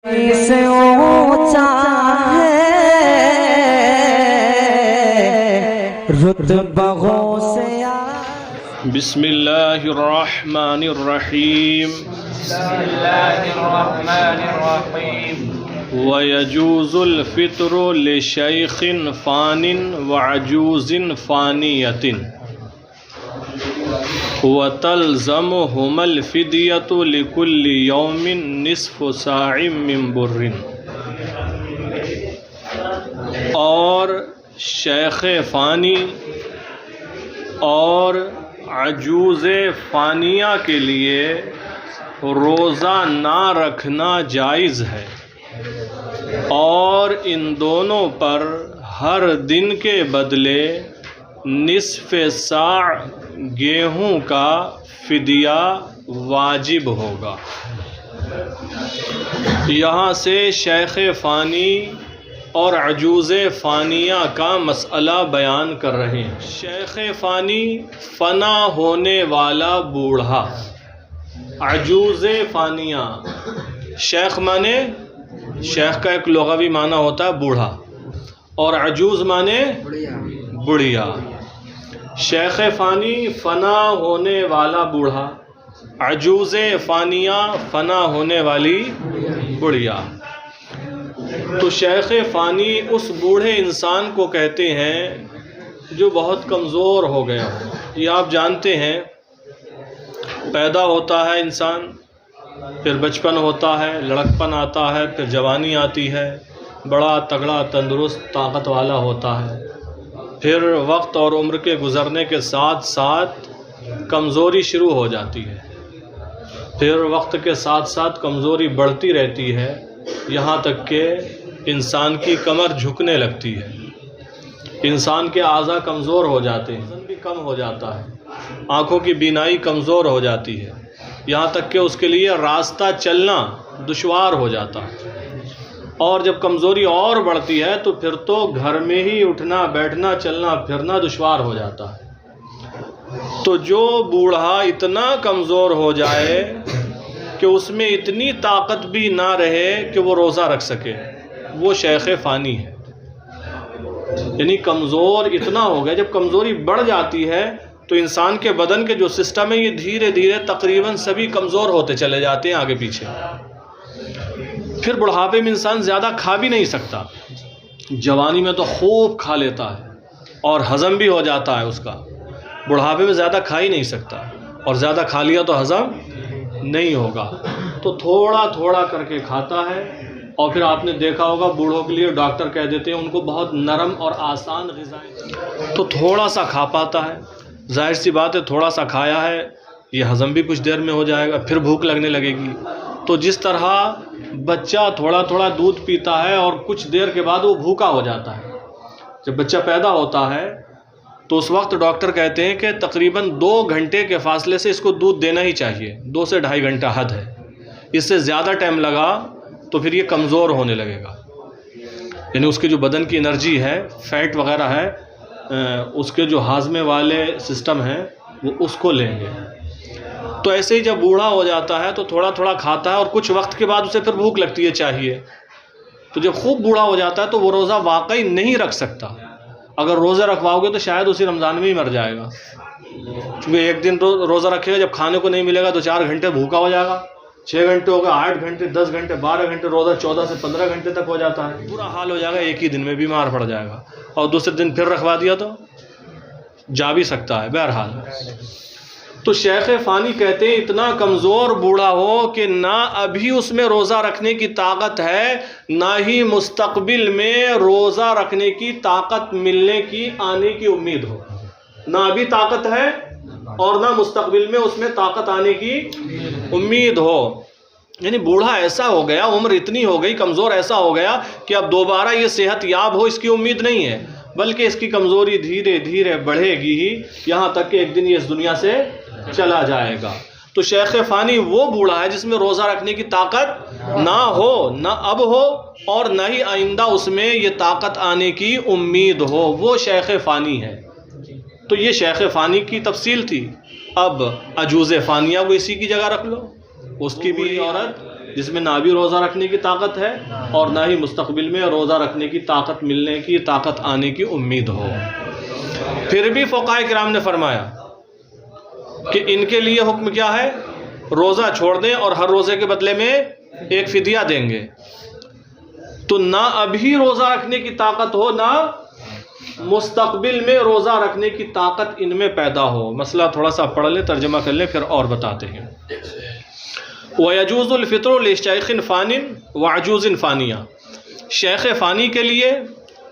سے اونچا ہے رتبہوں سے بسم اللہ الرحمن الرحیم وَيَجُوزُ الْفِطْرُ لِشَيْخٍ فَانٍ وَعَجُوزٍ فَانِيَةٍ وَتَلْزَمُهُمَا الْفِدْيَةُ لِكُلِّ يَوْمٍ نِصْفُ سَاعٍ مِّن بُرٍّ۔ اور شیخ فانی اور عجوز فانیہ کے لیے روزہ نہ رکھنا جائز ہے، اور ان دونوں پر ہر دن کے بدلے نصف ساع گیہوں کا فدیہ واجب ہوگا۔ یہاں سے شیخ فانی اور عجوز فانیہ کا مسئلہ بیان کر رہے ہیں۔ شیخ فانی فنا ہونے والا بوڑھا، عجوز فانیہ، شیخ مانے شیخ کا ایک لغوی معنی ہوتا ہے بوڑھا، اور عجوز مانے بڑھیا۔ شیخ فانی فنا ہونے والا بوڑھا، عجوز فانیہ فنا ہونے والی بڑھیا۔ تو شیخ فانی اس بوڑھے انسان کو کہتے ہیں جو بہت کمزور ہو گیا ہو۔ یہ آپ جانتے ہیں، پیدا ہوتا ہے انسان، پھر بچپن ہوتا ہے، لڑکپن آتا ہے، پھر جوانی آتی ہے، بڑا تگڑا تندرست طاقت والا ہوتا ہے، پھر وقت اور عمر کے گزرنے کے ساتھ ساتھ کمزوری شروع ہو جاتی ہے، پھر وقت کے ساتھ ساتھ کمزوری بڑھتی رہتی ہے، یہاں تک کہ انسان کی کمر جھکنے لگتی ہے، انسان کے اعضاء کمزور ہو جاتے ہیں، وزن بھی کم ہو جاتا ہے، آنکھوں کی بینائی کمزور ہو جاتی ہے، یہاں تک کہ اس کے لیے راستہ چلنا دشوار ہو جاتا ہے، اور جب کمزوری اور بڑھتی ہے تو پھر تو گھر میں ہی اٹھنا بیٹھنا چلنا پھرنا دشوار ہو جاتا ہے۔ تو جو بوڑھا اتنا کمزور ہو جائے کہ اس میں اتنی طاقت بھی نہ رہے کہ وہ روزہ رکھ سکے، وہ شیخ فانی ہے۔ یعنی کمزور اتنا ہو گیا، جب کمزوری بڑھ جاتی ہے تو انسان کے بدن کے جو سسٹم ہے یہ دھیرے دھیرے تقریباً سبھی کمزور ہوتے چلے جاتے ہیں آگے پیچھے۔ پھر بڑھاپے میں انسان زیادہ کھا بھی نہیں سکتا، جوانی میں تو خوب کھا لیتا ہے اور ہضم بھی ہو جاتا ہے اس کا، بڑھاپے میں زیادہ کھا ہی نہیں سکتا، اور زیادہ کھا لیا تو ہضم نہیں ہوگا، تو تھوڑا تھوڑا کر کے کھاتا ہے۔ اور پھر آپ نے دیکھا ہوگا بوڑھوں کے لیے ڈاکٹر کہہ دیتے ہیں ان کو بہت نرم اور آسان غذائیں، تو تھوڑا سا کھا پاتا ہے۔ ظاہر سی بات ہے، تھوڑا سا کھایا ہے، یہ ہضم بھی کچھ دیر میں ہو جائے گا، پھر بھوک لگنے لگے گی۔ تو جس طرح بچہ تھوڑا تھوڑا دودھ پیتا ہے اور کچھ دیر کے بعد وہ بھوکا ہو جاتا ہے، جب بچہ پیدا ہوتا ہے تو اس وقت ڈاکٹر کہتے ہیں کہ تقریباً 2 گھنٹے کے فاصلے سے اس کو دودھ دینا ہی چاہیے، 2 سے 2.5 گھنٹہ حد ہے، اس سے زیادہ ٹائم لگا تو پھر یہ کمزور ہونے لگے گا، یعنی اس کے جو بدن کی انرجی ہے، فیٹ وغیرہ ہے، اس کے جو ہاضمے والے سسٹم ہیں وہ اس کو لیں گے۔ تو ایسے ہی جب بوڑھا ہو جاتا ہے تو تھوڑا تھوڑا کھاتا ہے، اور کچھ وقت کے بعد اسے پھر بھوک لگتی ہے چاہیے، تو جب خوب بوڑھا ہو جاتا ہے تو وہ روزہ واقعی نہیں رکھ سکتا۔ اگر روزہ رکھواؤ گے تو شاید اسی رمضان میں ہی مر جائے گا، کیونکہ ایک دن روزہ رکھے گا، جب کھانے کو نہیں ملے گا تو 4 گھنٹے بھوکا ہو جائے گا، 6 گھنٹے ہو گئے، 8 گھنٹے، 10 گھنٹے، 12 گھنٹے روزہ 14 سے 15 گھنٹے تک ہو جاتا ہے، برا حال ہو جائے گا، ایک ہی دن میں بیمار پڑ جائے گا، اور دوسرے دن پھر رکھوا دیا تو جا بھی سکتا ہے۔ بہرحال تو شیخ فانی کہتے ہیں اتنا کمزور بوڑھا ہو کہ نہ ابھی اس میں روزہ رکھنے کی طاقت ہے، نہ ہی مستقبل میں روزہ رکھنے کی طاقت ملنے کی آنے کی امید ہو، نہ ابھی طاقت ہے اور نہ مستقبل میں اس میں طاقت آنے کی امید ہو۔ یعنی بوڑھا ایسا ہو گیا، عمر اتنی ہو گئی، کمزور ایسا ہو گیا کہ اب دوبارہ یہ صحت یاب ہو اس کی امید نہیں ہے، بلکہ اس کی کمزوری دھیرے دھیرے بڑھے گی ہی، یہاں تک کہ ایک دن یہ اس دنیا سے چلا جائے گا۔ تو شیخ فانی وہ بوڑھا ہے جس میں روزہ رکھنے کی طاقت نہ ہو، نہ اب ہو، اور نہ ہی آئندہ اس میں یہ طاقت آنے کی امید ہو، وہ شیخ فانی ہے۔ تو یہ شیخ فانی کی تفصیل تھی۔ اب عجوز فانیہ کو اسی کی جگہ رکھ لو، اس کی بھی عورت جس میں نہ بھی روزہ رکھنے کی طاقت ہے اور نہ ہی مستقبل میں روزہ رکھنے کی طاقت ملنے کی طاقت آنے کی امید ہو۔ پھر بھی فقہاء کرام نے فرمایا کہ ان کے لیے حکم کیا ہے؟ روزہ چھوڑ دیں اور ہر روزے کے بدلے میں ایک فدیہ دیں گے۔ تو نہ ابھی روزہ رکھنے کی طاقت ہو نہ مستقبل میں روزہ رکھنے کی طاقت ان میں پیدا ہو۔ مسئلہ تھوڑا سا پڑھ لیں، ترجمہ کر لیں، پھر اور بتاتے ہیں۔ وَيَجُوزُ الْفِطْرُ لِشَيْخٍ فَانٍ وَعَجُوزٍ فَانِيَةٍ، شیخ فانی کے لیے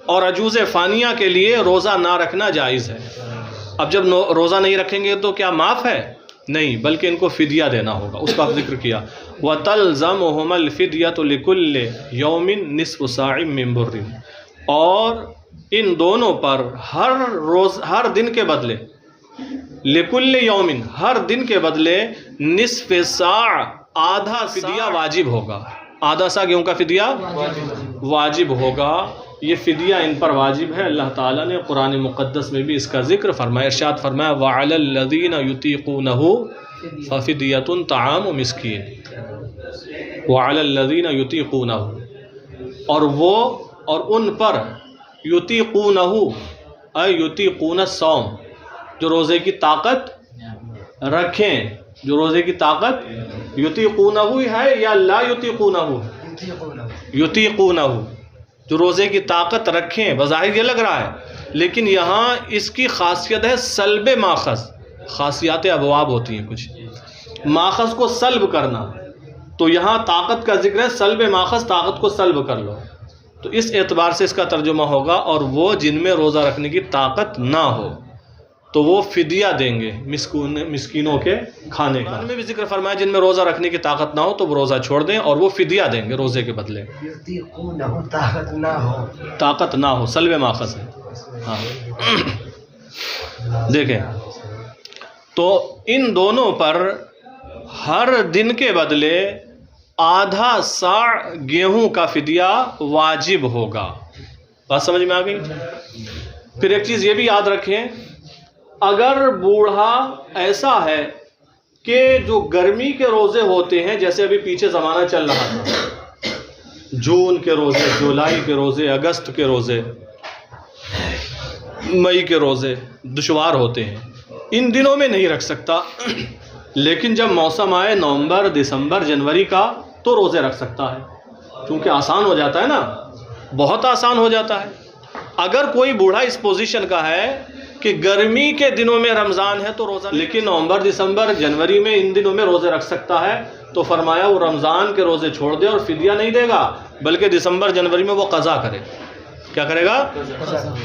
اور عجوز فانیہ کے لیے روزہ نہ رکھنا جائز ہے۔ اب جب روزہ نہیں رکھیں گے تو کیا معاف ہے؟ نہیں، بلکہ ان کو فدیہ دینا ہوگا، اس کا ذکر کیا۔ وَتَلْزَمُهُمَ الْفِدْيَةُ لِكُلِّ يَوْمٍ نِصْفُ صَاعٍ مِّن بُرٍّ، اور ان دونوں پر ہر دن کے بدلے، لِكُلِّ يَوْمٍ، ہر دن کے بدلے نصف صاع، آدھا فدیہ واجب ہوگا۔ آدھا سا گیہوں کا فدیہ واجب ہوگا۔ یہ فدیہ ان پر واجب ہے۔ اللہ تعالیٰ نے قرآن مقدس میں بھی اس کا ذکر فرمایا، ارشاد فرمایا وَعَلَى الَّذِينَ يُطِيقُونَهُ فَفِدْيَةٌ طَعَامُ مِسْكِينٍ، وَعَلَى الَّذِينَ يُطِيقُونَهُ، اور ان پر يُطِيقُونَهُ اے يُطِيقُونَ الصَّوْمَ، جو روزے کی طاقت رکھیں، جو روزے کی طاقت، يُطِيقُونَهُ ہے یا لا يُطِيقُونَهُ؟ يُطِيقُونَهُ، جو روزے کی طاقت رکھیں۔ بظاہر یہ لگ رہا ہے، لیکن یہاں اس کی خاصیت ہے سلب ماخذ، خاصیات ابواب ہوتی ہیں کچھ، ماخذ کو سلب کرنا۔ تو یہاں طاقت کا ذکر ہے، سلب ماخذ، طاقت کو سلب کر لو، تو اس اعتبار سے اس کا ترجمہ ہوگا اور وہ جن میں روزہ رکھنے کی طاقت نہ ہو تو وہ فدیہ دیں گے مسکینوں کے کھانے کا۔ میں بھی ذکر فرمایا جن میں روزہ رکھنے کی طاقت نہ ہو تو وہ روزہ چھوڑ دیں اور وہ فدیہ دیں گے روزے کے بدلے۔ طاقت نہ ہو، سلب ماخذ ہے۔ ہاں دیکھیں، تو ان دونوں پر ہر دن کے بدلے آدھا صاع گیہوں کا فدیہ واجب ہوگا۔ بات سمجھ میں آ گئی؟ پھر ایک چیز یہ بھی یاد رکھیں، اگر بوڑھا ایسا ہے کہ جو گرمی کے روزے ہوتے ہیں، جیسے ابھی پیچھے زمانہ چل رہا تھا، جون کے روزے، جولائی کے روزے، اگست کے روزے، مئی کے روزے دشوار ہوتے ہیں، ان دنوں میں نہیں رکھ سکتا، لیکن جب موسم آئے نومبر، دسمبر، جنوری کا تو روزے رکھ سکتا ہے، کیونکہ آسان ہو جاتا ہے نا، بہت آسان ہو جاتا ہے۔ اگر کوئی بوڑھا اس پوزیشن کا ہے کہ گرمی کے دنوں میں رمضان ہے تو روزہ، لیکن نومبر، دسمبر، جنوری میں ان دنوں میں روزے رکھ سکتا ہے، تو فرمایا وہ رمضان کے روزے چھوڑ دے اور فدیہ نہیں دے گا، بلکہ دسمبر جنوری میں وہ قضا کرے۔ کیا کرے گا؟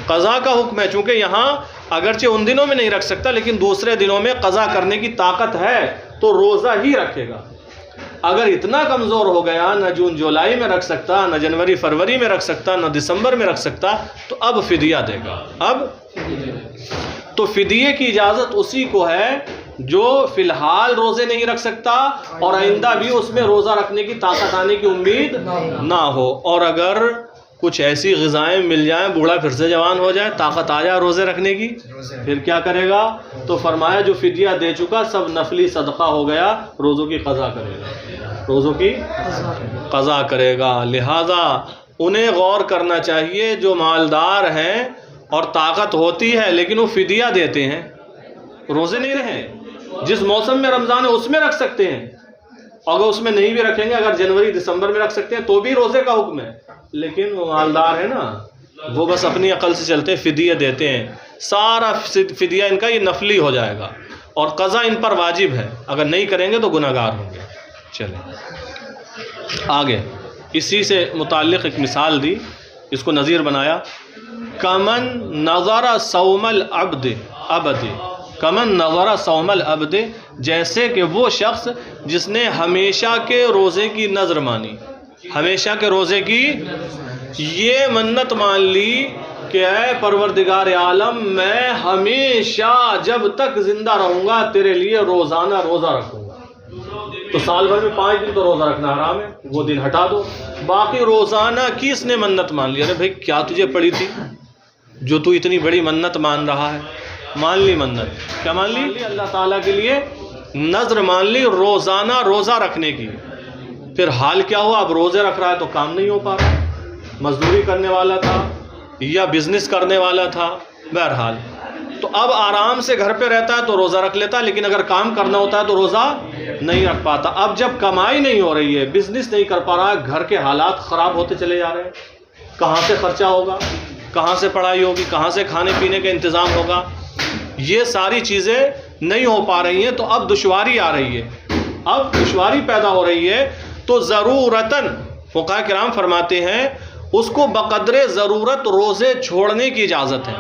قضا کا حکم ہے، چونکہ یہاں اگرچہ ان دنوں میں نہیں رکھ سکتا لیکن دوسرے دنوں میں قضا کرنے کی طاقت ہے تو روزہ ہی رکھے گا۔ اگر اتنا کمزور ہو گیا، نہ جون جولائی میں رکھ سکتا، نہ جنوری فروری میں رکھ سکتا، نہ دسمبر میں رکھ سکتا، تو اب فدیہ دے گا۔ اب تو فدیے کی اجازت اسی کو ہے جو فی الحال روزے نہیں رکھ سکتا اور آئندہ بھی اس میں روزہ رکھنے کی طاقت آنے کی امید نہ ہو، اور اگر کچھ ایسی غذائیں مل جائیں، بوڑھا پھر سے جوان ہو جائے، طاقت آ جائے روزے رکھنے کی، پھر کیا کرے گا؟ تو فرمایا جو فدیہ دے چکا سب نفلی صدقہ ہو گیا، روزوں کی قضا کرے گا، روزوں کی قضا کرے گا۔ لہذا انہیں غور کرنا چاہیے جو مالدار ہیں اور طاقت ہوتی ہے لیکن وہ فدیہ دیتے ہیں، روزے نہیں رہے، جس موسم میں رمضان ہے اس میں رکھ سکتے ہیں، اگر اس میں نہیں بھی رکھیں گے، اگر جنوری دسمبر میں رکھ سکتے ہیں تو بھی روزے کا حکم ہے، لیکن وہ مالدار ہے نا، وہ بس اپنی عقل سے چلتے ہیں، فدیہ دیتے ہیں، سارا فدیہ ان کا یہ نفلی ہو جائے گا اور قضا ان پر واجب ہے، اگر نہیں کریں گے تو گناہ گار ہوں گے۔ چلیں آگے، اسی سے متعلق ایک مثال دی، اس کو نظیر بنایا، کمن نظر صوم العبد، کمن نظر صوم العبد، جیسے کہ وہ شخص جس نے ہمیشہ کے روزے کی نظر مانی، ہمیشہ کے روزے کی یہ منت مان لی کہ اے پروردگار عالم، میں ہمیشہ جب تک زندہ رہوں گا تیرے لیے روزانہ روزہ رکھوں گا، تو سال بھر میں 5 دن تو روزہ رکھنا حرام ہے، وہ دن ہٹا دو، باقی روزانہ کی اس نے منت مان لی۔ ارے بھائی کیا تجھے پڑی تھی جو تو اتنی بڑی منت مان رہا ہے؟ مان لی منت، کیا مان لی؟ اللہ تعالیٰ کے لیے نظر مان لی روزانہ روزہ رکھنے کی، پھر حال کیا ہوا؟ اب روزے رکھ رہا ہے تو کام نہیں ہو پا رہا، مزدوری کرنے والا تھا یا بزنس کرنے والا تھا، بہرحال تو اب آرام سے گھر پہ رہتا ہے تو روزہ رکھ لیتا ہے، لیکن اگر کام کرنا ہوتا ہے تو روزہ نہیں رکھ پاتا۔ اب جب کمائی نہیں ہو رہی ہے، بزنس نہیں کر پا رہا ہے، گھر کے حالات خراب ہوتے چلے جا رہے ہیں، کہاں سے خرچہ ہوگا، کہاں سے پڑھائی ہوگی، کہاں سے کھانے پینے کا انتظام ہوگا، یہ ساری چیزیں نہیں ہو پا رہی ہیں، تو اب دشواری آ رہی ہے، اب دشواری پیدا ہو رہی ہے، تو ضرورتاً فقہاء کرام فرماتے ہیں اس کو بقدر ضرورت روزے چھوڑنے کی اجازت ہے۔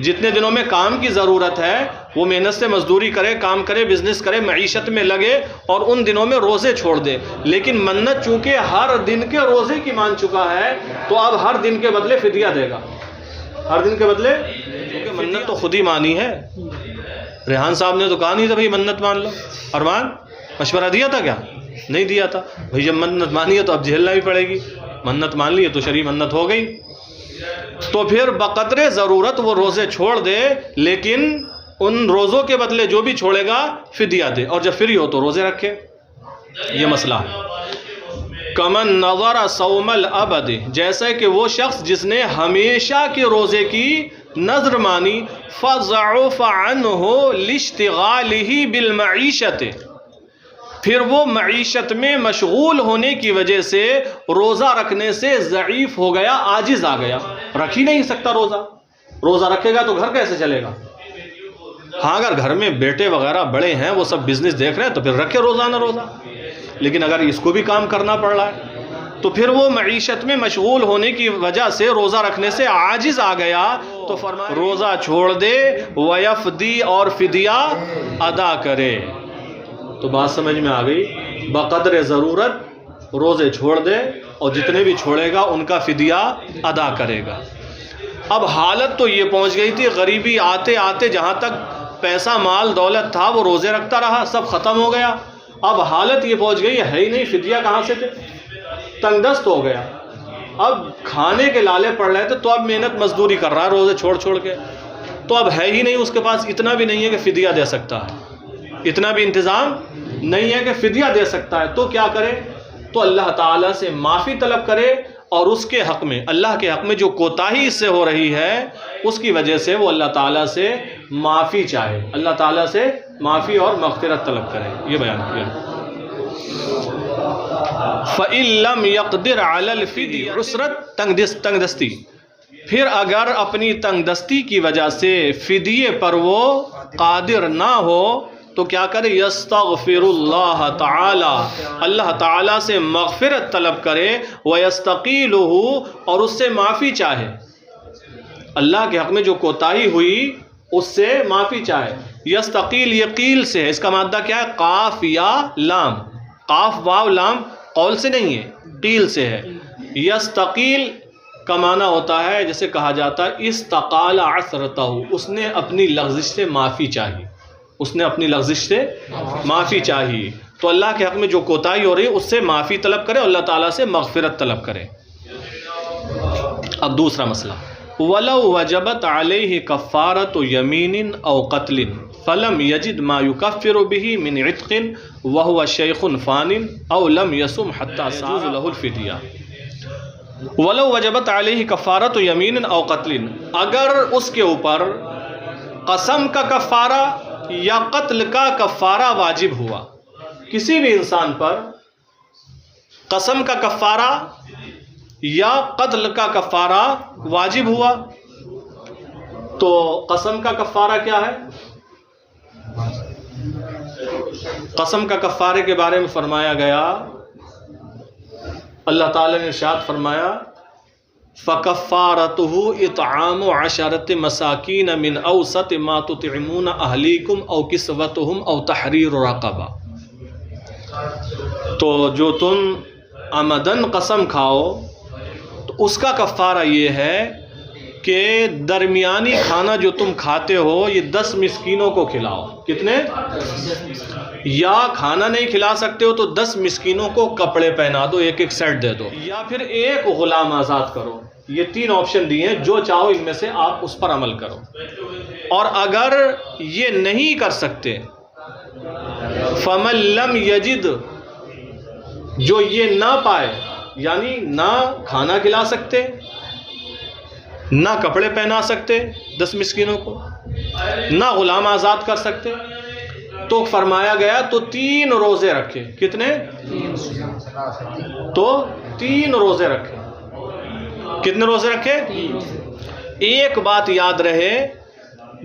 جتنے دنوں میں کام کی ضرورت ہے وہ محنت سے مزدوری کرے، کام کرے، بزنس کرے، معیشت میں لگے اور ان دنوں میں روزے چھوڑ دے۔ لیکن منت چونکہ ہر دن کے روزے کی مان چکا ہے تو اب ہر دن کے بدلے فدیہ دے گا، ہر دن کے بدلے، کیونکہ منت تو خود ہی مانی ہے۔ ریحان صاحب نے تو کہا نہیں تھا بھائی منت مان لو، ارمان مشورہ دیا تھا کیا؟ نہیں دیا تھا بھائی، جب منت مانی ہے تو اب جھیلنا بھی پڑے گی، منت مان لی ہے تو شرعی منت ہو گئی، تو پھر بقدر ضرورت وہ روزے چھوڑ دے، لیکن ان روزوں کے بدلے جو بھی چھوڑے گا فدیہ دے، اور جب فری ہو تو روزے رکھے، یہ مسئلہ ہے۔ کمن نظر صوم الابد، جیسے کہ وہ شخص جس نے ہمیشہ کے روزے کی نظر مانی، فضعف عنہ لاشتغالہ بالمعیشت، پھر وہ معیشت میں مشغول ہونے کی وجہ سے روزہ رکھنے سے ضعیف ہو گیا، عاجز آ گیا، رکھ ہی نہیں سکتا روزہ، روزہ رکھے گا تو گھر کیسے چلے گا؟ ہاں اگر گھر میں بیٹے وغیرہ بڑے ہیں وہ سب بزنس دیکھ رہے ہیں تو پھر رکھے روزانہ روزہ، لیکن اگر اس کو بھی کام کرنا پڑ رہا ہے تو پھر وہ معیشت میں مشغول ہونے کی وجہ سے روزہ رکھنے سے عاجز آ گیا، تو فرمایا روزہ چھوڑ دے، ویفدی، اور فدیہ ادا کرے۔ تو بات سمجھ میں آ گئی، بقدر ضرورت روزے چھوڑ دے اور جتنے بھی چھوڑے گا ان کا فدیہ ادا کرے گا۔ اب حالت تو یہ پہنچ گئی تھی، غریبی آتے آتے جہاں تک پیسہ مال دولت تھا وہ روزے رکھتا رہا، سب ختم ہو گیا۔ اب حالت یہ پہنچ گئی ہے ہی نہیں، فدیہ کہاں سے دے، تنگ دست ہو گیا، اب کھانے کے لالے پڑ رہے تھے تو اب محنت مزدوری کر رہا ہے روزے چھوڑ چھوڑ کے، تو اب ہے ہی نہیں اس کے پاس، اتنا بھی نہیں ہے کہ فدیہ دے سکتا ہے، اتنا بھی انتظام نہیں ہے کہ فدیہ دے سکتا ہے، تو کیا کرے؟ تو اللہ تعالیٰ سے معافی طلب کرے، اور اس کے حق میں، اللہ کے حق میں جو کوتاہی اس سے ہو رہی ہے اس کی وجہ سے وہ اللہ تعالیٰ سے معافی چاہے، اللہ تعالیٰ سے معافی اور مغفرت طلب کرے، یہ بیان کیا۔ فَإِن لَّمْ يَقْدِرْ عَلَى الْفِدْيَةِ، عسرت تنگ دستی، پھر اگر اپنی تنگ دستی کی وجہ سے فدیے پر وہ قادر نہ ہو تو کیا کرے؟ یستغفر اللہ تعالی، اللہ تعالیٰ سے مغفرت طلب کرے، ویستقیلہ، اور اس سے معافی چاہے، اللہ کے حق میں جو کوتاہی ہوئی اس سے معافی چاہے۔ یستقیل، یہ قیل سے ہے، اس کا مادہ کیا ہے؟ قاف یا لام، قاف واو لام قول سے نہیں ہے، قیل سے ہے۔ یستقیل کا معنی ہوتا ہے جیسے کہا جاتا ہے استقال عثرتہ، اس نے اپنی لغزش سے معافی چاہی، اس نے اپنی لغزش سے معافی چاہیے، تو اللہ کے حق میں جو کوتاہی ہو رہی ہے اس سے معافی طلب کرے، اللہ تعالیٰ سے مغفرت طلب کرے۔ اب دوسرا مسئلہ، وَلَوْ وَجَبَتْ عَلَيْهِ كَفَّارَةُ يَمِينٍ أَوْ قَتْلٍ فَلَمْ يَجِدْ مَا يُكَفِّرُ بِهِ مِنْ عِتْقٍ وَهُوَ شَيْخٌ فَانٍ أَوْ لَمْ يَصُمْ حَتَّى يَجُوزُ لَهُ الْفِدْيَةُ۔ وَلَوْ وَجَبَتْ عَلَيْهِ كَفَّارَةُ يَمِينٍ أَوْ قَتْلٍ، اگر اس کے اوپر قسم کا کفارہ یا قتل کا کفارہ واجب ہوا، کسی بھی انسان پر قسم کا کفارہ یا قتل کا کفارہ واجب ہوا، تو قسم کا کفارہ کیا ہے؟ قسم کا کفارے کے بارے میں فرمایا گیا، اللہ تعالیٰ نے ارشاد فرمایا فَكَفَّارَتُهُ إِطْعَامُ عَشَرَةِ مَسَاكِينَ مِنْ أَوْسَطِ مَا تُطْعِمُونَ أَهْلِيكُمْ أَوْ كِسْوَتُهُمْ أَوْ تَحْرِيرُ رَقَبَةٍ، تو جو تم عمدن قسم کھاؤ تو اس کا کفارہ یہ ہے کہ درمیانی کھانا جو تم کھاتے ہو یہ 10 مسکینوں کو کھلاؤ۔ کتنے؟ یا کھانا نہیں کھلا سکتے ہو تو 10 مسکینوں کو کپڑے پہنا دو، ایک ایک سیٹ دے دو، یا پھر ایک غلام آزاد کرو۔ یہ 3 آپشن دیے ہیں، جو چاہو ان میں سے آپ اس پر عمل کرو۔ اور اگر یہ نہیں کر سکتے، فَمَن لَّمْ يَجِدْ، جو یہ نہ پائے، یعنی نہ کھانا کھلا سکتے، نہ کپڑے پہنا سکتے 10 مسکینوں کو، نہ غلام آزاد کر سکتے، تو فرمایا گیا تو 3 روزے رکھے۔ کتنے؟ تو 3 روزے رکھے۔ کتنے روزے رکھے؟ ایک بات یاد رہے،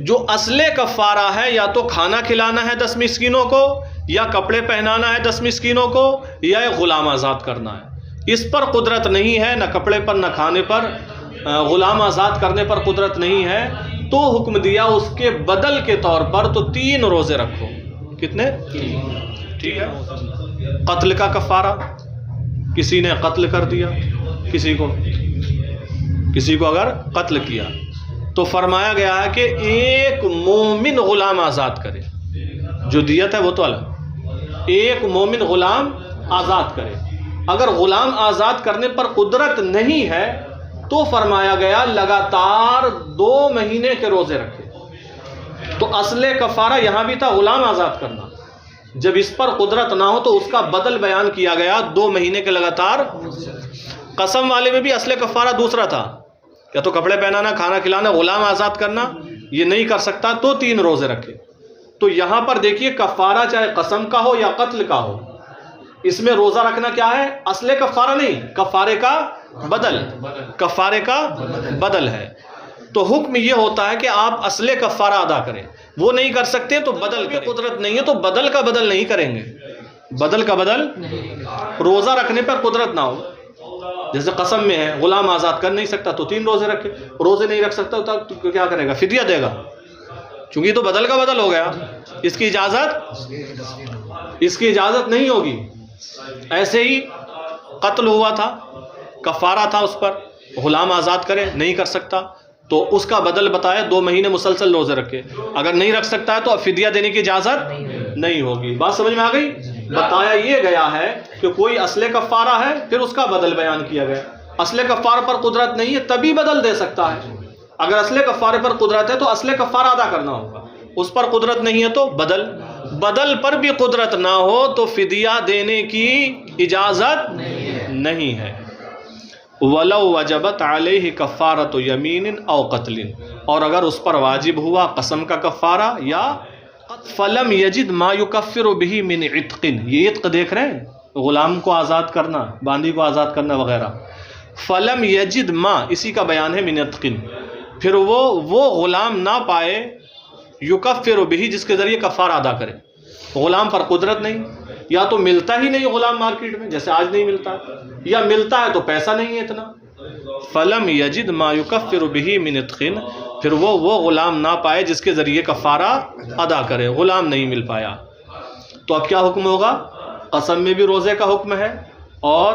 جو اصل کفارہ ہے یا تو کھانا کھلانا ہے 10 مسکینوں کو، یا کپڑے پہنانا ہے 10 مسکینوں کو، یا ایک غلام آزاد کرنا ہے۔ اس پر قدرت نہیں ہے، نہ کپڑے پر، نہ کھانے پر، غلام آزاد کرنے پر قدرت نہیں ہے، تو حکم دیا اس کے بدل کے طور پر تو 3 روزے رکھو۔ کتنے؟ ٹھیک ہے۔ قتل کا کفارہ، کسی نے قتل کر دیا کسی کو اگر قتل کیا تو فرمایا گیا ہے کہ ایک مومن غلام آزاد کرے، جو دیت ہے وہ تو الگ، ایک مومن غلام آزاد کرے۔ اگر غلام آزاد کرنے پر قدرت نہیں ہے تو فرمایا گیا لگاتار 2 مہینے کے روزے رکھے۔ تو اصل کفارہ یہاں بھی تھا غلام آزاد کرنا، جب اس پر قدرت نہ ہو تو اس کا بدل بیان کیا گیا 2 مہینے کے لگاتار۔ قسم والے میں بھی اصل کفارہ دوسرا تھا، یا تو کپڑے پہنانا، کھانا کھلانا، غلام آزاد کرنا، یہ نہیں کر سکتا تو 3 روزے رکھے۔ تو یہاں پر دیکھیے کفارہ چاہے قسم کا ہو یا قتل کا ہو، اس میں روزہ رکھنا کیا ہے؟ اصل کفارہ نہیں، کفارے کا بدل ہے۔ تو حکم یہ ہوتا ہے کہ آپ اصل کفارہ ادا کریں، وہ نہیں کر سکتے تو بدل کریں۔ قدرت نہیں ہے تو بدل کا بدل نہیں کریں گے، بدل کا بدل روزہ رکھنے پر قدرت نہ ہو، جیسے قسم میں ہے غلام آزاد کر نہیں سکتا تو 3 روزے رکھے، روزے نہیں رکھ سکتا تو کیا کرے گا؟ فدیہ دے گا، چونکہ یہ تو بدل کا بدل ہو گیا، اس کی اجازت نہیں ہوگی۔ ایسے ہی قتل ہوا تھا، کفارہ تھا اس پر، غلام آزاد کرے، نہیں کر سکتا تو اس کا بدل بتایا 2 مہینے مسلسل روزے رکھے۔ اگر نہیں رکھ سکتا ہے تو اب فدیہ دینے کی اجازت نہیں ہوگی۔ بات سمجھ میں آ گئی؟ بتایا یہ گیا ہے کہ کوئی اصل کفارہ ہے، پھر اس کا بدل بیان کیا گیا۔ اصل کفارہ پر قدرت نہیں ہے تبھی بدل دے سکتا ہے، اگر اصل کفارے پر قدرت ہے تو اصل کفارہ ادا کرنا ہوگا، اس پر قدرت نہیں ہے تو بدل پر بھی قدرت نہ ہو تو فدیہ دینے کی اجازت نہیں ہے۔ وَلَوْ وَجَبَتْ عَلَيْهِ كَفَّارَةُ يَمِينٍ أَوْ قَتْلٍ، اور اگر اس پر واجب ہوا قسم کا کفارہ یا فَلَمْ يَجِدْ مَا يُكَفِّرُ بِهِ مِنْ عِتْقٍ، یہ عتق دیکھ رہے ہیں، غلام کو آزاد کرنا، باندی کو آزاد کرنا وغیرہ۔ فَلَمْ يَجِدْ مَا، اسی کا بیان ہے، مِنْ عِتْقٍ، پھر وہ غلام نہ پائے یکفر بہ، جس کے ذریعے کفارہ ادا کرے۔ غلام پر قدرت نہیں، یا تو ملتا ہی نہیں غلام مارکیٹ میں جیسے آج نہیں ملتا، یا ملتا ہے تو پیسہ نہیں ہے اتنا۔ فلم یجد ما یکفر بہ من عتق، پھر وہ غلام نہ پائے جس کے ذریعے کفارہ ادا کرے، غلام نہیں مل پایا تو اب کیا حکم ہوگا؟ قسم میں بھی روزے کا حکم ہے اور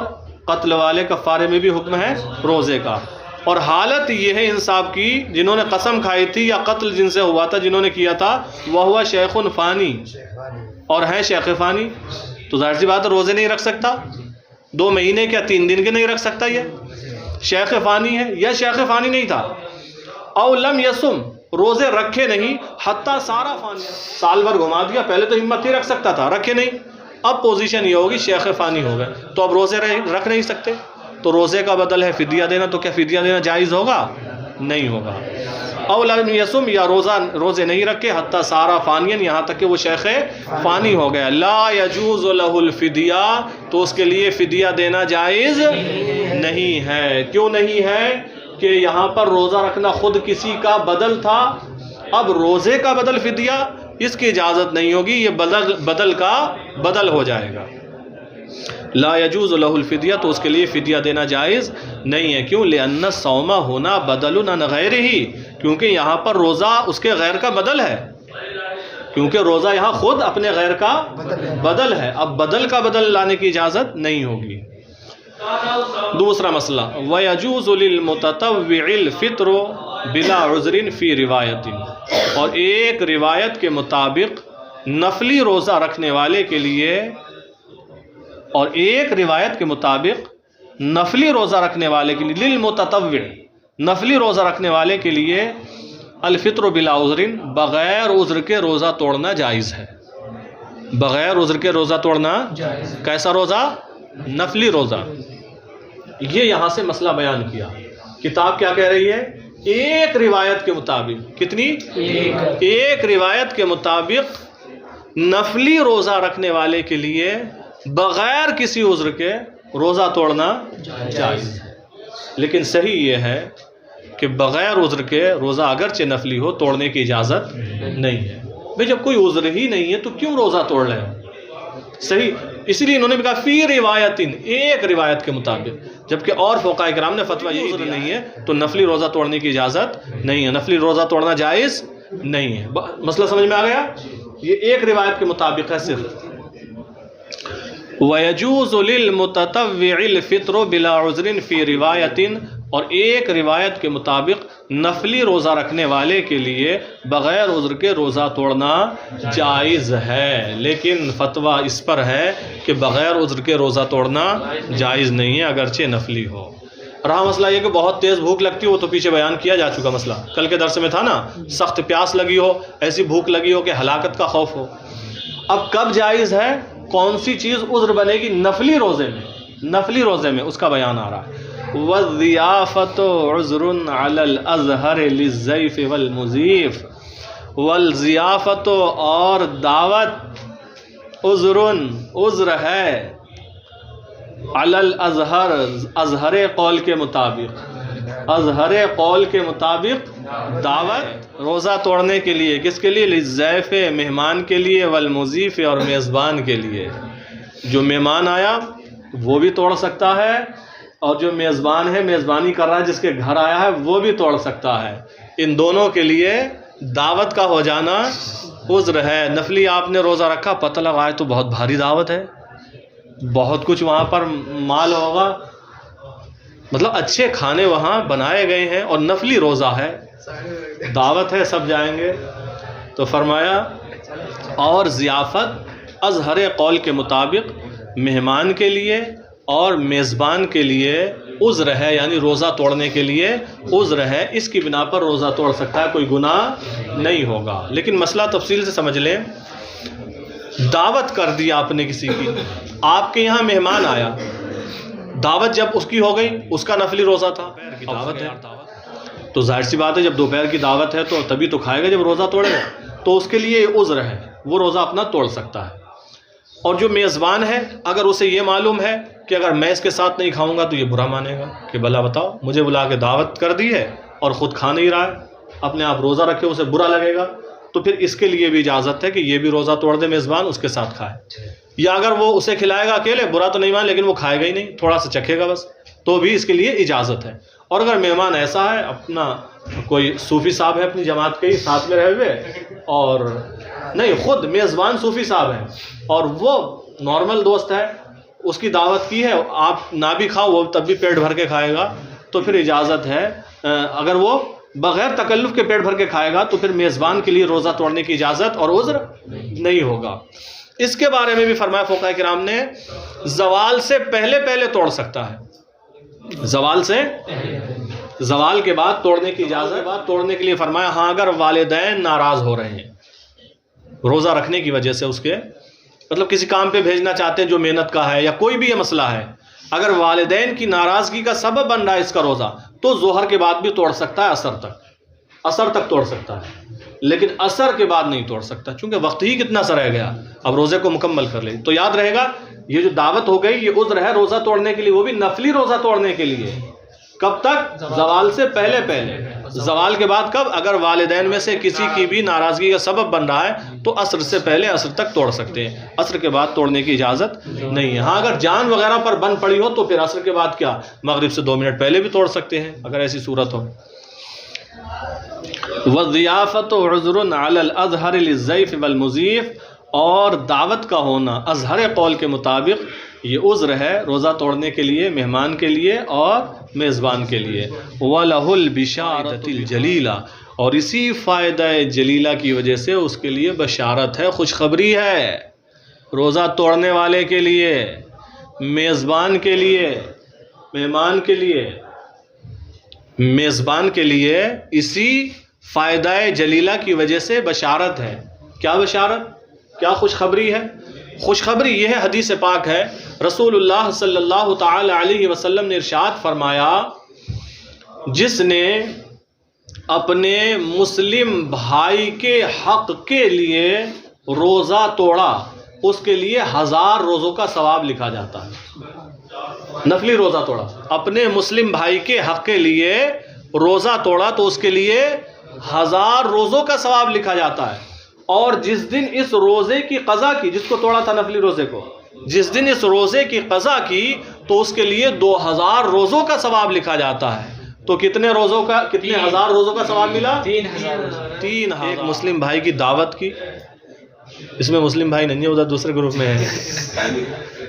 قتل والے کفارے میں بھی حکم ہے روزے کا۔ اور حالت یہ ہے انصاف کی، جنہوں نے قسم کھائی تھی یا قتل جن سے ہوا تھا، جنہوں نے کیا تھا، وہ ہوا شیخ فانی اور ہے شیخ فانی، تو ظاہر سی بات ہے روزے نہیں رکھ سکتا، 2 مہینے کیا 3 دن کے نہیں رکھ سکتا، یہ شیخ فانی ہے یا شیخ فانی نہیں تھا۔ او لم یسم، روزے رکھے نہیں، حتیٰ سارا فانی، سال بھر گھما دیا، پہلے تو ہمت ہی رکھ سکتا تھا، رکھے نہیں، اب پوزیشن یہ ہوگی شیخ فانی ہو گئے تو اب روزے رکھ نہیں سکتے، تو روزے کا بدل ہے فدیہ دینا، تو کیا فدیہ دینا جائز ہوگا؟ نہیں ہوگا۔ او لم یسم، یا روزے نہیں رکھے، حتیٰ سارا فانین، یہاں تک کہ وہ شیخ فانی ہو گیا، لا یجوز لہ الفدیہ، تو اس کے لیے فدیہ دینا جائز نہیں ہے۔ کیوں نہیں ہے؟ کہ یہاں پر روزہ رکھنا خود کسی کا بدل تھا، اب روزے کا بدل فدیہ، اس کی اجازت نہیں ہوگی، یہ بدل کا بدل ہو جائے گا۔ لا یجوز لہ الفدیہ، تو اس کے لیے فدیہ دینا جائز نہیں ہے۔ کیوں؟ لأن الصوم ہونا بدل عن غیرہ، کیونکہ یہاں پر روزہ اس کے غیر کا بدل ہے، کیونکہ روزہ یہاں خود اپنے غیر کا بدل ہے، اب بدل کا بدل لانے کی اجازت نہیں ہوگی۔ دوسرا مسئلہ، وَيَجُوزُ لِلْمُتَطَوِّعِ الْفِطْرُ بِلَا عُذْرٍ فِي رِوَایَةٍ، اور ایک روایت کے مطابق نفلی روزہ رکھنے والے کے لیے، اور ایک روایت کے مطابق نفلی روزہ رکھنے والے کے لیے، للمتطوع، نفلی روزہ رکھنے والے کے لیے الفطر بلا عذر، بغیر عذر کے روزہ توڑنا جائز ہے۔ بغیر عذر کے روزہ توڑنا، کیسا روزہ؟ نفلی روزہ. یہ یہاں سے مسئلہ بیان کیا. کتاب کیا کہہ رہی ہے؟ ایک روایت کے مطابق. کتنی؟ ایک روایت کے مطابق نفلی روزہ رکھنے والے کے لیے بغیر کسی عذر کے روزہ توڑنا جائز ہے. لیکن صحیح یہ ہے کہ بغیر عذر کے روزہ اگرچہ نفلی ہو توڑنے کی اجازت نہیں ہے. بھئی جب کوئی عذر ہی نہیں ہے تو کیوں روزہ توڑ رہے ہو؟ صحیح. اسی لیے انہوں نے بھی کہا فی روایتن، ایک روایت کے مطابق، جبکہ اور فقہاء کرام نے فتویٰ یہ عذر نہیں ہے تو نفلی روزہ توڑنے کی اجازت نہیں ہے، نفلی روزہ توڑنا جائز نہیں ہے. مسئلہ سمجھ میں آ گیا؟ یہ ایک روایت کے مطابق ہے صرف. وَيَجُوزُ لِلْمُتَطَوِّعِ الْفِطْرُ بِلَا عُذْرٍ فِي رِوَایَةٍ، اور ایک روایت کے مطابق نفلی روزہ رکھنے والے کے لیے بغیر عذر کے روزہ توڑنا جائز ہے. لیکن فتویٰ اس پر ہے کہ بغیر عذر کے روزہ توڑنا جائز نہیں ہے اگرچہ نفلی ہو. رہا مسئلہ یہ کہ بہت تیز بھوک لگتی ہو، تو پیچھے بیان کیا جا چکا مسئلہ، کل کے درس میں تھا نا. سخت پیاس لگی ہو، ایسی بھوک لگی ہو کہ ہلاکت کا خوف ہو. اب کب جائز ہے، کون سی چیز عذر بنے گی؟ نفلی روزے میں. نفلی روزے میں اس کا بیان آ رہا ہے. وَالضِّيَافَةُ عُذْرٌ عَلَى الْأَزْهَرِ لِلضَّيْفِ وَالْمُضِيفِ. والضیافت، اور دعوت، عذر ہے، علی الازہر، اظہر قول کے مطابق، اظہر قول کے مطابق دعوت روزہ توڑنے کے لیے. کس کے لیے؟ للضیف، مہمان کے لیے، والمضیف، اور میزبان کے لیے. جو مہمان آیا وہ بھی توڑ سکتا ہے، اور جو میزبان ہے، میزبانی کر رہا ہے، جس کے گھر آیا ہے وہ بھی توڑ سکتا ہے. ان دونوں کے لیے دعوت کا ہو جانا عذر ہے. نفلی آپ نے روزہ رکھا، پتہ لگا تو بہت بھاری دعوت ہے، بہت کچھ وہاں پر مال ہوگا، مطلب اچھے کھانے وہاں بنائے گئے ہیں، اور نفلی روزہ ہے، دعوت ہے، سب جائیں گے. تو فرمایا اور ضیافت اظہر قول کے مطابق مہمان کے لیے اور میزبان کے لیے عذر ہے، یعنی روزہ توڑنے کے لیے عذر ہے. اس کی بنا پر روزہ توڑ سکتا ہے، کوئی گناہ نہیں ہوگا. لیکن مسئلہ تفصیل سے سمجھ لیں. دعوت کر دی آپ نے کسی کی، آپ کے یہاں مہمان آیا، دعوت جب اس کی ہو گئی، اس کا نفلی روزہ تھا، دعوت ہے تو ظاہر سی بات ہے جب دوپہر کی دعوت ہے تو تبھی تو کھائے گا جب روزہ توڑے گا. تو اس کے لیے عذر ہے، وہ روزہ اپنا توڑ سکتا ہے. اور جو میزبان ہے، اگر اسے یہ معلوم ہے کہ اگر میں اس کے ساتھ نہیں کھاؤں گا تو یہ برا مانے گا کہ بھلا بتاؤ، مجھے بلا کے دعوت کر دی ہے اور خود کھا نہیں رہا ہے، اپنے آپ روزہ رکھے، اسے برا لگے گا. تو پھر اس کے لیے بھی اجازت ہے کہ یہ بھی روزہ توڑ دے، میزبان اس کے ساتھ کھائے. یا اگر وہ اسے کھلائے گا اکیلے، برا تو نہیں مان، لیکن وہ کھائے گا ہی نہیں، تھوڑا سا چکھے گا بس، تو بھی اس کے لیے اجازت ہے. اور اگر مہمان ایسا ہے، اپنا کوئی صوفی صاحب ہے اپنی جماعت کے ہی ساتھ میں رہے ہوئے، اور نہیں خود میزبان صوفی صاحب ہیں اور وہ نارمل دوست ہے، اس کی دعوت کی ہے، آپ نہ بھی کھاؤ وہ تب بھی پیٹ بھر کے کھائے گا، تو پھر اجازت ہے. اگر وہ بغیر تکلف کے پیٹ بھر کے کھائے گا تو پھر میزبان کے لیے روزہ توڑنے کی اجازت اور عذر نہیں ہوگا. اس کے بارے میں بھی فرمایا فقہاء کرام نے زوال سے پہلے پہلے توڑ سکتا ہے، زوال سے زوال کے بعد توڑنے کی اجازت، توڑنے کے لیے فرمایا ہاں اگر والدین ناراض ہو رہے ہیں روزہ رکھنے کی وجہ سے، اس کے مطلب کسی کام پہ بھیجنا چاہتے ہیں جو محنت کا ہے یا کوئی بھی یہ مسئلہ ہے، اگر والدین کی ناراضگی کا سبب بن رہا ہے اس کا روزہ، تو ظہر کے بعد بھی توڑ سکتا ہے، عصر تک توڑ سکتا ہے، لیکن عصر کے بعد نہیں توڑ سکتا، چونکہ وقت ہی کتنا سا رہ گیا، اب روزے کو مکمل کر لے. تو یاد رہے گا یہ جو دعوت ہو گئی یہ عذر ہے روزہ توڑنے کے لیے، وہ بھی نفلی روزہ توڑنے کے لیے. کب تک؟ زوال سے پہلے پہلے. زوال کے بعد کب؟ اگر والدین میں سے کسی کی بھی ناراضگی کا سبب بن رہا ہے تو عصر سے پہلے عصر تک توڑ سکتے ہیں، عصر کے بعد توڑنے کی اجازت نہیں ہے. ہاں اگر جان وغیرہ پر بن پڑی ہو تو پھر عصر کے بعد کیا، مغرب سے 2 منٹ پہلے بھی توڑ سکتے ہیں اگر ایسی صورت ہو. وَالضِّيَافَةُ عُذْرٌ عَلَى الْأَزْهَرِ لِلضَّيْفِ وَالْمُضِيفِ، اور دعوت کا ہونا اظہر قول کے مطابق یہ عذر ہے روزہ توڑنے کے لیے، مہمان کے لیے اور میزبان کے لیے. وَلَهُ الْبِشَارَةُ الْجَلِيلَةُ، اور اسی فائدہ جلیلہ کی وجہ سے اس کے لیے بشارت ہے، خوشخبری ہے، روزہ توڑنے والے کے لیے، میزبان کے لیے، مہمان کے لیے، میزبان کے لیے اسی فائدہ جلیلہ کی وجہ سے بشارت ہے. کیا بشارت، کیا خوشخبری ہے؟ خوشخبری یہ ہے، حدیث پاک ہے، رسول اللہ صلی اللہ تعالی علیہ وسلم نے ارشاد فرمایا، جس نے اپنے مسلم بھائی کے حق کے لیے روزہ توڑا اس کے لیے 1000 روزوں کا ثواب لکھا جاتا ہے۔ نفلی روزہ توڑا، اپنے مسلم بھائی کے حق کے لیے روزہ توڑا تو اس کے لیے 1000 روزوں کا ثواب لکھا جاتا ہے، اور جس دن اس روزے کی قضا کی، جس کو توڑا تھا نفلی روزے کو، جس دن اس روزے کی قضا کی تو اس کے لیے 2000 روزوں کا ثواب لکھا جاتا ہے۔ تو کتنے 1000 روزوں کا ثواب ملا؟ 3000۔ ایک مسلم بھائی کی دعوت کی، اس میں مسلم بھائی نہیں ہے، ادھر دوسرے گروپ میں ہے،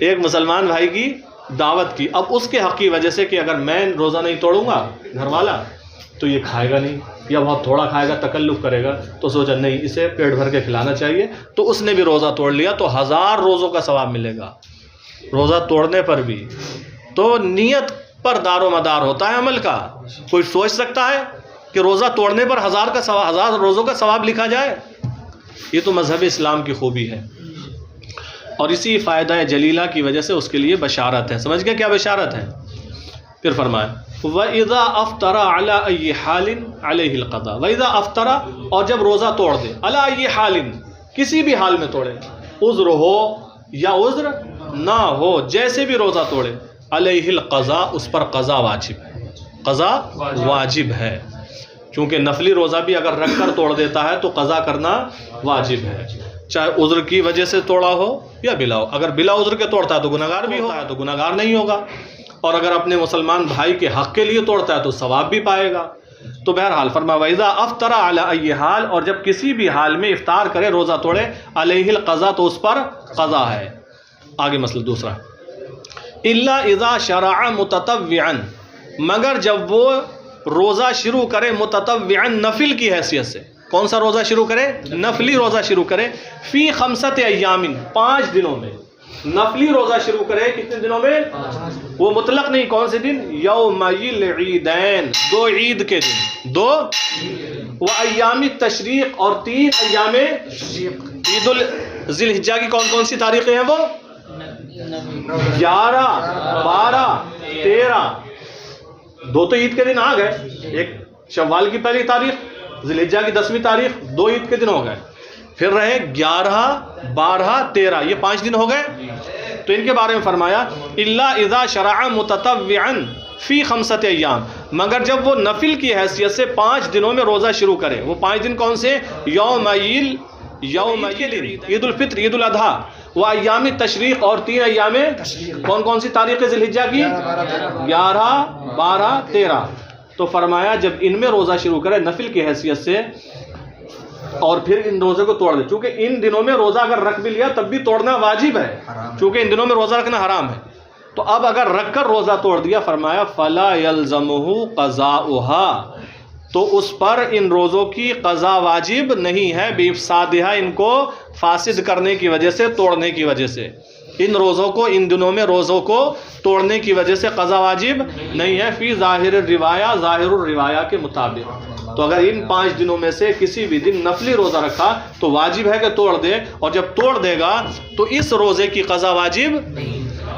ایک مسلمان بھائی کی دعوت کی، اب اس کے حق کی وجہ سے کہ اگر میں روزہ نہیں توڑوں گا گھر والا تو یہ کھائے گا نہیں یا بہت تھوڑا کھائے گا، تکلف کرے گا، تو سوچا نہیں اسے پیٹ بھر کے کھلانا چاہیے، تو اس نے بھی روزہ توڑ لیا تو 1000 روزوں کا ثواب ملے گا روزہ توڑنے پر بھی۔ تو نیت پر دار و مدار ہوتا ہے عمل کا۔ کوئی سوچ سکتا ہے کہ روزہ توڑنے پر 1000 روزوں کا ثواب لکھا جائے؟ یہ تو مذہب اسلام کی خوبی ہے، اور اسی فائدہ جلیلہ کی وجہ سے اس کے لیے بشارت ہے۔ سمجھ گئے کیا بشارت ہے؟ پھر فرمایا وَإِذَا أَفْطَرَ عَلَىٰ أَيِّ حَالٍ عَلَيْهِ الْقَضَاءُ، وَإِذَا أَفْطَرَ، اور جب روزہ توڑ دے، عَلَىٰ أَيِّ حَالٍ، کسی بھی حال میں توڑے، عذر ہو یا عذر نہ ہو، جیسے بھی روزہ توڑے، علیہ القضاء، اس پر قضا واجب ہے، قضا واجب ہے، چونکہ نفلی روزہ بھی اگر رکھ کر توڑ دیتا ہے تو قضا کرنا واجب ہے، چاہے عذر کی وجہ سے توڑا ہو یا بلا ہو۔ اگر بلا عذر کے توڑتا ہے تو گناہگار بھی ہوتا ہے، تو گناہگار نہیں ہوگا، اور اگر اپنے مسلمان بھائی کے حق کے لیے توڑتا ہے تو ثواب بھی پائے گا۔ تو بہرحال فرمایا وَإِذَا أَفْطَرَ عَلَىٰ أَيِّ حَالٍ، اور جب کسی بھی حال میں افطار کرے، روزہ توڑے، علیہ القضاء، تو اس پر قضا ہے۔ آگے مسئلہ دوسرا، إِلَّا إِذَا شَرَعَ مُتَطَوِّعًا، مگر جب وہ روزہ شروع کرے متطوعاً، نفل کی حیثیت سے۔ کون سا روزہ شروع کرے؟ نفلی روزہ شروع کرے، فی 5 ایام، 5 دنوں میں۔ نفلی روزہ شروع کرے کتنے دنوں میں؟ وہ مطلق نہیں، کون سے دن؟ یومئی العیدین، 2 عید کے دن، 2 و ایام تشریق، اور 3 ایام عید ذی الحجہ کی کون کون سی تاریخیں ہیں؟ وہ 11، 12، 13، 2 تو عید کے دن آ گئے، ایک شوال کی پہلی تاریخ، ذی الحجہ کی 10ویں تاریخ، 2 عید کے دن ہو گئے، پھر رہے 11، 12، 13، یہ 5 دن ہو گئے۔ تو ان کے بارے میں فرمایا الا اذا شرع متطوعا فی 5 ایام، مگر جب وہ نفل کی حیثیت سے 5 دنوں میں روزہ شروع کرے۔ وہ 5 دن کون سے؟ یوم کے دن، عید الفطر، عید الاضحیٰ، و ایام تشریق، اور 3 ایام کون کون سی تاریخ ذی الحجہ کی؟ 11، 12، 13۔ تو فرمایا جب ان میں روزہ شروع کرے نفل کی حیثیت سے، اور پھر ان روزے کو توڑ دے، چونکہ ان دنوں میں روزہ اگر رکھ بھی لیا تب بھی توڑنا واجب ہے، چونکہ ان دنوں میں روزہ رکھنا حرام ہے، تو اب اگر رکھ کر روزہ توڑ دیا، فرمایا فلا يلزمه قضاؤها، تو اس پر ان روزوں کی قضا واجب نہیں ہے، بافسادها، ان کو فاسد کرنے کی وجہ سے، توڑنے کی وجہ سے، ان روزوں کو، ان دنوں میں روزوں کو توڑنے کی وجہ سے قضا واجب نہیں ہے، فی ظاہر الروایہ، ظاہر الروایہ کے مطابق۔ تو اگر ان 5 دنوں میں سے کسی بھی دن نفلی روزہ رکھا تو واجب ہے کہ توڑ دے، اور جب توڑ دے گا تو اس روزے کی قضا واجب،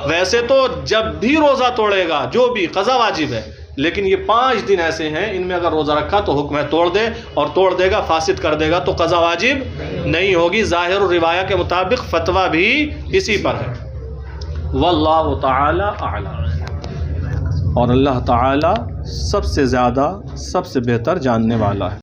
ویسے تو جب بھی روزہ توڑے گا جو بھی قضا واجب ہے، لیکن یہ 5 دن ایسے ہیں ان میں اگر روزہ رکھا تو حکم ہے توڑ دے، اور توڑ دے گا فاسد کر دے گا تو قضا واجب نہیں ہوگی، ظاہر الروایہ کے مطابق فتویٰ بھی اسی پر ہے۔ واللہ تعالی اعلم، اور اللہ تعالی سب سے زیادہ، سب سے بہتر جاننے والا ہے۔